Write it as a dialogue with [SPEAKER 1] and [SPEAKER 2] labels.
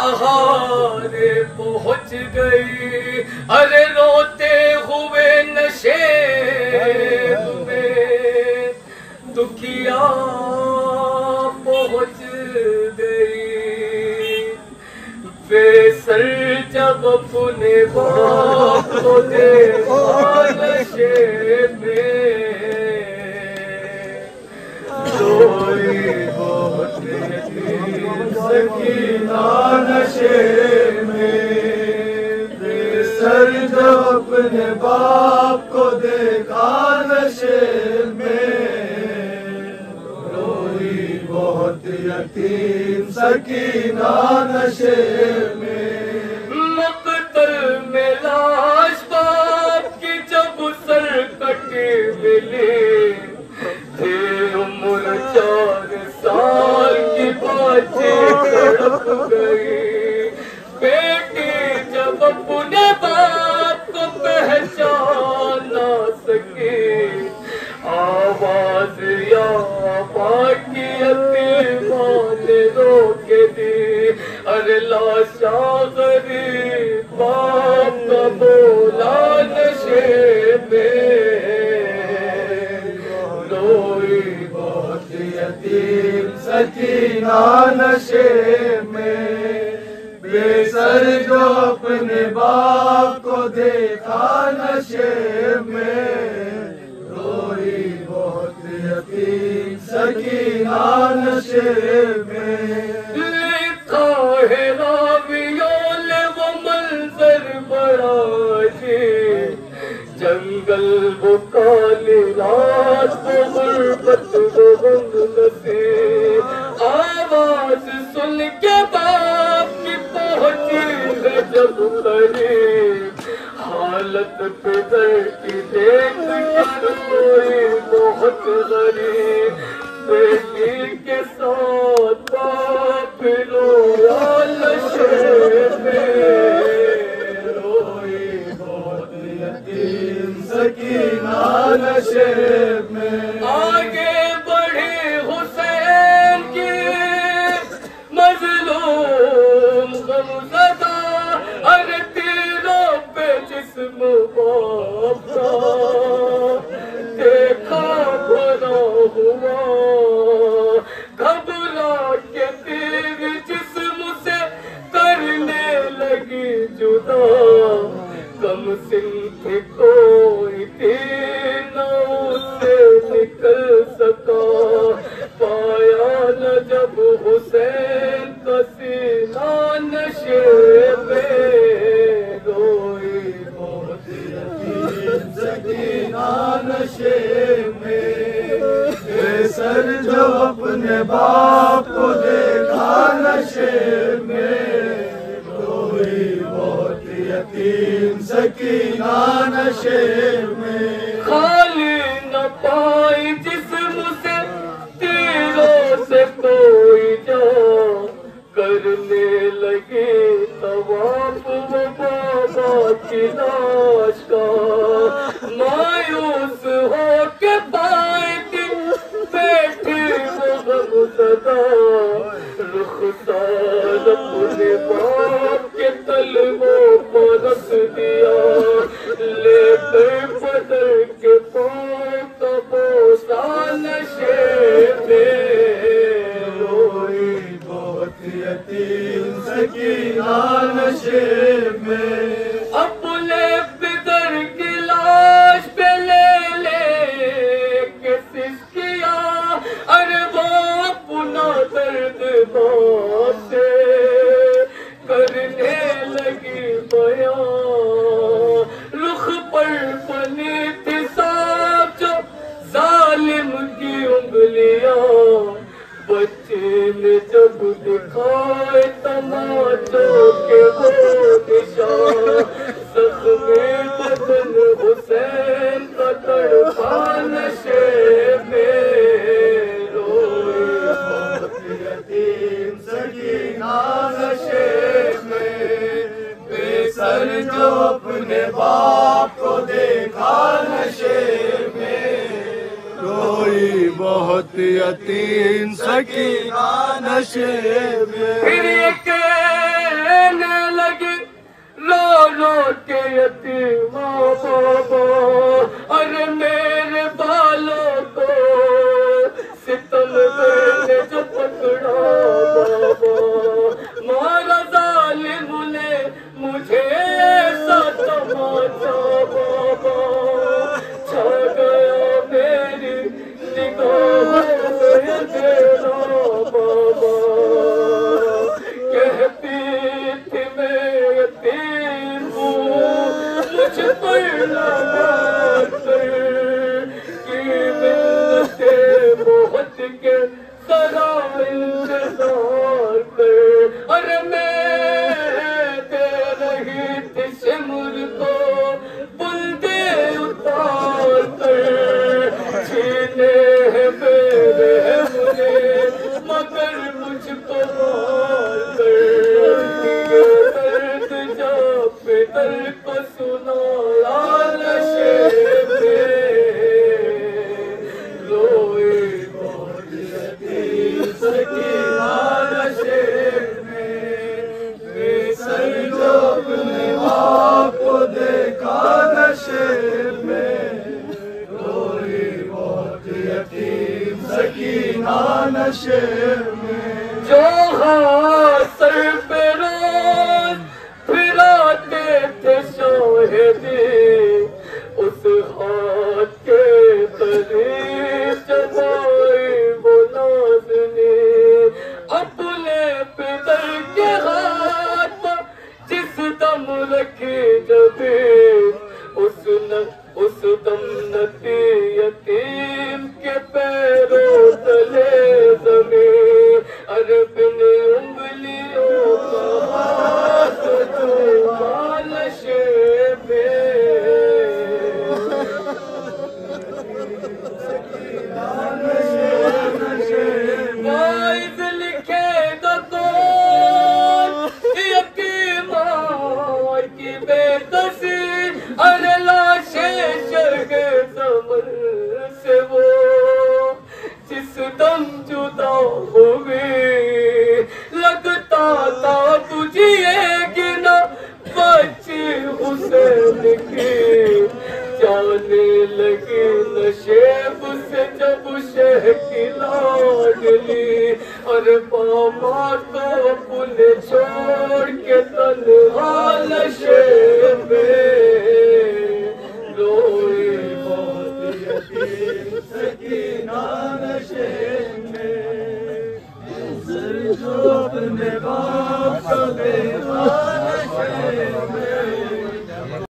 [SPEAKER 1] سہارے پہنچ گئی، ارے روتے ہوئے نشے میں دکھیا پہنچ گئی۔ بے سر جب اپنے باپ کو دیکھا نشے میں، روئی بہت سکینہ نشے میں۔ بے سر جب اپنے باپ کو دیکھا نشے میں، روئی بہت یتیم سکینہ نشے میں۔ مقتل میں لاش باپ کی جب سر کٹی ملی، تھے عمر 4 سال کی بچی تڑپ گئی۔ بیٹی جب اپنے باپ کو پہچان نہ سکی، آواز یا باقی یتیماں نے روک دی، ارے لاشاں غریب باپ کا بولا نشے میں، روئی بہت یتیم سکینہ نشے میں۔ بے سر جو اپنے باپ کو دیکھا نشے میں، روئی بہت یتیم سکینہ نشے میں۔ لکھا ہے راویوں نے وہ منظر بڑا عجیب، جنگل وہ کالی رات وہ غربت وہ غم نصیب، آواز سن کے باپ کی پہنچی ہے جب قریب، حالت پدر کی دیکھ کر کوئی بہت غریب، بیٹی کے ساتھ باپ رویا نشے میں، روئی بہت یتیم سکینہ نشے میں۔ آگے بڑھی حسین کی مظلوم غمزدہ، ارے تیروں پہ جسم باپ کا دیکھا بھرا ہوا، گھبرا کے تیر جسم سے کرنے لگی جدا، کم صنف کوئی تیر نہ اس سے نکل سکا، پایا نہ جب حسین کا سینہ نشے میں، روئی بہت یتیم سکینہ نشے میں۔ بے سر جو اپنے باپ کو دیکھا نشے میں، روئی بہت یتیم سکینہ نشے میں۔ خالی نہ پائی جسم سے تیروں سے کوئی جا، کرنے لگی طواف وہ بابا کی لاش کا، مایوس ہو کے پائے بیٹھی وہ غمزدہ، رخسار اپنے باپ کے تلووں پر رکھ دیا، لے کر بدر کے پاؤں کا بوسہ نشے میں، روئی بہت یتیم سکینہ نشے میں۔ اپنے پدر کی لاش پہ لے لے کے سسکیا، ارے وہ اپنا درد ماں سے کرنے لگی بیان، رخ پر بنی تھی صاف جو ظالم کی انگلیاں، بچے نے جب دکھائے تماچوں کے وہ نشان، زخم بدن حسین کا تڑپا نشے میں، روئی بہت یتیم سکینہ نشے میں۔ بے سر جو اپنے باپ کو دیکھا نشے میں، روئی
[SPEAKER 2] بہت یتیم سکینہ نشے میں.
[SPEAKER 1] پھر یہ کہنے لگی رو رو کے یتیماں بابا ارے میرے بالوں کو ستم نے جو پکڑا بابا مارا ظالم نے مجھے ایسا تماچا بابا چھا گیا میری نگاہوں میں تیرا بابا کہتی تھی میں یتیم ہوں مجھ پر نہ مار کر کی منتیں بہت کے ذرا انتظار کر ارے میں دے رہی تھی سمر کو بلدے اتار کر چھینے ہیں میرے مجھے مگر مجھ کو مار کر یہ درد جب پدر کو سنایا نشے میں روئے بہت یتیم سکینہ نشے میں سر جو اپنے
[SPEAKER 2] آپ کو دیکھا نشے میں روئی بہت یتیم سکینہ نشے میں.
[SPEAKER 1] جو ہاتھ سر پہ روز پھراتے تھے شاہدی اس ہاتھ کے تلے جمائی وہ نازنی اپنے پدر کے ہاتھ جس دم رکھی جبین اس دم نتی یتیم کے پیروں تلے زمین ارے بن انگلیوں کا ہاتھ ڈوبا نشے میں واعظ لکھے گا کون یتیماں کی بے کسی ارے لاشیں شرح زمن سے وہ جس دم جدا ہوئی لگتا تھا تجھے گنا بچی حسین کی جانے لگی نشیب سے جب شہ کی لاڈلی اور پاما کو اپنے چھوڑ کے تنہا نشے میں روئے بہت یتیم سکینہ نشے میں سر جو اپنے باپ کا دیکھا